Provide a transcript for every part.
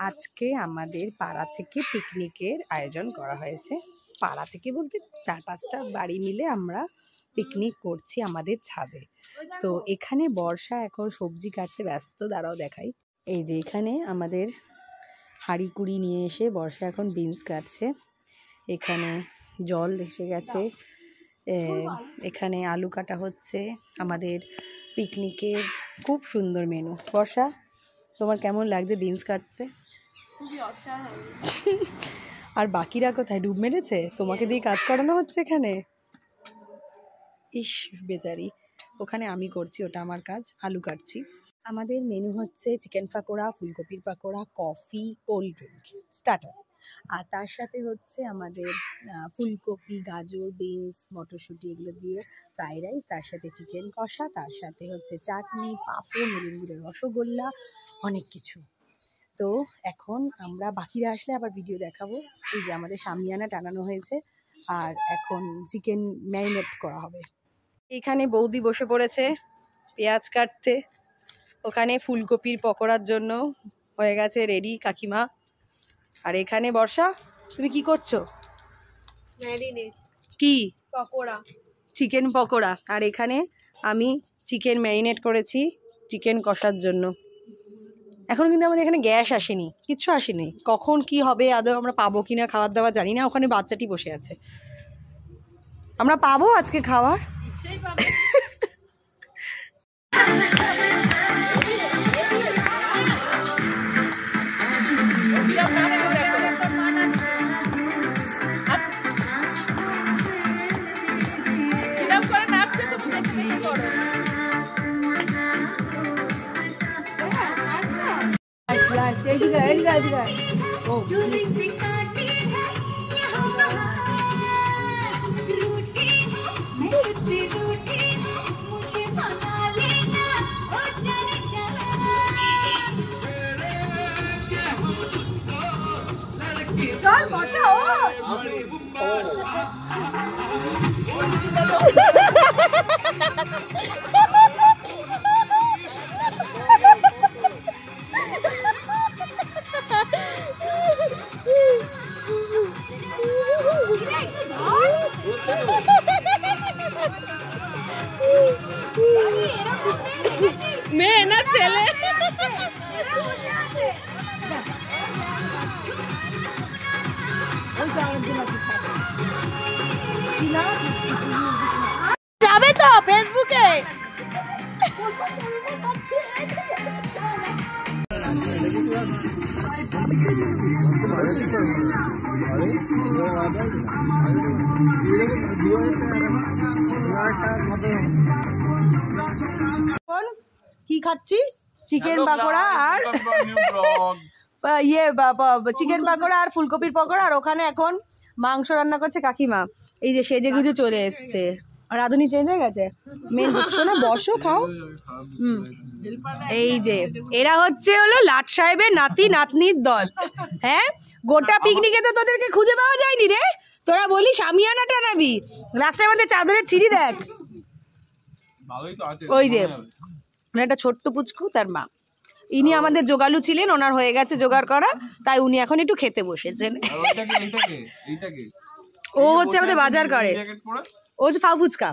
আজকে আমাদের পাড়া থেকে পিকনিকের আয়োজন করা হয়েছে। পাড়া থেকে বলতে 4-5টা বাড়ি মিলে আমরা পিকনিক করছি আমাদের ছাদে। তো এখানে বর্ষা এখন সবজি কাটতে ব্যস্ত, দাঁড়াও দেখাই। এই যে এখানে আমাদের হাঁড়ি কুড়ি নিয়ে এসে বর্ষা এখন বিনস কাটছে। এখানে জল এসে গেছে, এখানে আলু কাটা হচ্ছে। আমাদের পিকনিকের খুব সুন্দর মেনু। বর্ষা, তোমার কেমন লাগছে বিনস কাটতে? খুবই অসাধারণ। আর বাকিরা কোথায়? ডুব মেরেছে? তোমাকে দিয়ে কাজ করানো হচ্ছে এখানে। ইস বেচারি, ওখানে আমি করছি, ওটা আমার কাজ, আলু কাটছি। আমাদের মেনু হচ্ছে চিকেন পাকোড়া, ফুলকপির pakora, coffee, cold drink, starter. আর তার সাথে হচ্ছে আমাদের ফুলকপি, গাজর, বিনস, মটরশুঁটি এগুলো দিয়ে ফ্রাইড রাইস, তার সাথে চিকেন কষা, তার সাথে হচ্ছে চাটনি, পাঁপড়, মুড়ির রসগোল্লা, অনেক কিছু। তো এখন আমরা বাকিরা আসলে আবার ভিডিও দেখাবো। এই যে আমাদের শামিয়ানা টানানো হয়েছে আর এখন চিকেন ম্যারিনেট করা হবে। এখানে বৌদি বসে পড়েছে পেঁয়াজ কাটতে। ওখানে ফুলকপির পকোড়ার জন্য হয়ে গেছে রেডি কাকিমা। আর এখানে বর্ষা, তুমি কি করছো? ম্যারিনেট কি? পকোড়া, চিকেন পকোড়া। আর এখানে আমি চিকেন ম্যারিনেট করেছি চিকেন কষার জন্য। এখন কিন্তু আমাদের এখানে গ্যাস আসেনি, কিচ্ছু আসেনি। কখন কি হবে আদৌ আমরা পাবো কিনা খাবার দাবার জানি না। ওখানে বাচ্চাটি বসে আছে, আমরা পাবো আজকে খাবার? নিশ্চয়ই পাবো। চল বাঁচাও। মেয়ে না ছেলে? যাবে তো ফেসবুকে। কি খাচ্ছি? চিকেন পাকোড়া আর চিকেন পাকোড়া আর ফুলকপির পকোড়া। আর ওখানে এখন মাংস রান্না করছে কাকিমা। এই যে সেজে গুজে চলে এসছে। রাঁধুনি চেঞ্জ হয়ে গেছে। মেন শোনো, বসো, খাও। এই যে এরা হলো লাট সাহেবের নাতি নাতনির দল। হ্যাঁ, গোটা পিকনিকে তো তোদেরকে খুঁজে পাওয়া যায়নি রে। তোরা বলি শামিয়ানা টানাবি, লাস্টে আমাদের চাদরের ছিঁড়ি দেখ। ওই যে একটা ছোট্ট পুচকু, তার মা, ইনি আমাদের জোগালু ছিলেন, ওনার হয়ে গেছে জোগাড় করা, তাই উনি এখন একটু খেতে বসেছেন। ও হচ্ছে আমাদের বাজার করে, ও হচ্ছে ফাউ ফুচকা।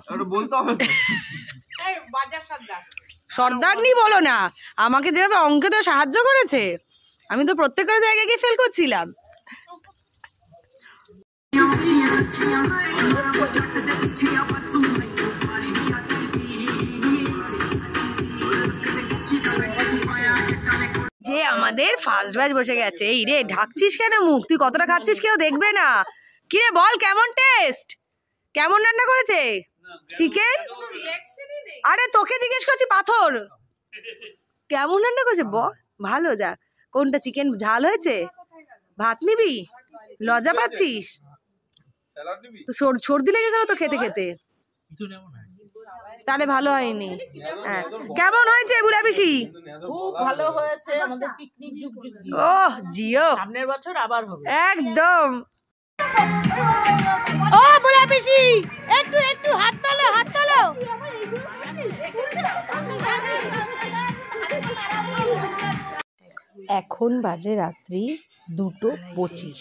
সর্দারনি বলো না, আমাকে যেভাবে অঙ্কে তো সাহায্য করেছে, আমি তো প্রত্যেকের জায়গায় গিয়ে ফেল করছিলাম। যে আমাদের ফার্স্ট ব্যাচ বসে গেছে। এই রে, ঢাকছিস কেন মুখ? তুই কতটা খাচ্ছিস কেউ দেখবে না। কি রে বল, কেমন টেস্ট? কেমন রান্না করেছে চিকেন? আরে তোকে জিজ্ঞেস করছি, পাথর, কেমন রান্না করেছে বল। ভালো, যা। কোনটা চিকেন ঝাল হয়েছে? ভাত নিবি? লজ্জা পাচ্ছিস তো? সর্দি লেগে গেল তো খেতে খেতে, তাহলে ভালো হয়নি। হ্যাঁ, কেমন হয়েছে বুড়া পিসি? খুব ভালো হয়েছে। আমাদের পিকনিক যুগ যুগ। ওহ জিও, সামনের বছর আবার হবে একদম। ও বুড়া পিসি, একটু একটু হাত তোলো, হাত তোলো। এখন বাজে রাত্রি 2:25।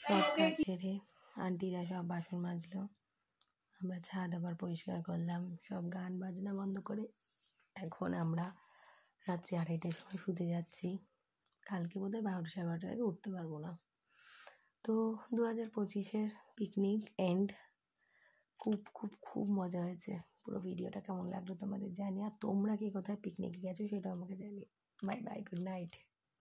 সব কাজ সেরে আন্টিরা সব বাসন মাজলো, আমরা ছাদ আবার পরিষ্কার করলাম, সব গান বাজনা বন্ধ করে এখন আমরা রাত্রি 2:30টার সময় শুতে যাচ্ছি। কালকে বোধহয় 12টা 12:30 আগে উঠতে পারবো না। তো 2025-এর পিকনিক এন্ড। খুব খুব খুব মজা হয়েছে। পুরো ভিডিওটা কেমন লাগলো তোমাদের জানি, আর তোমরা কি কোথায় পিকনিকে গেছো সেটা আমাকে জানি। Bye bye, good night.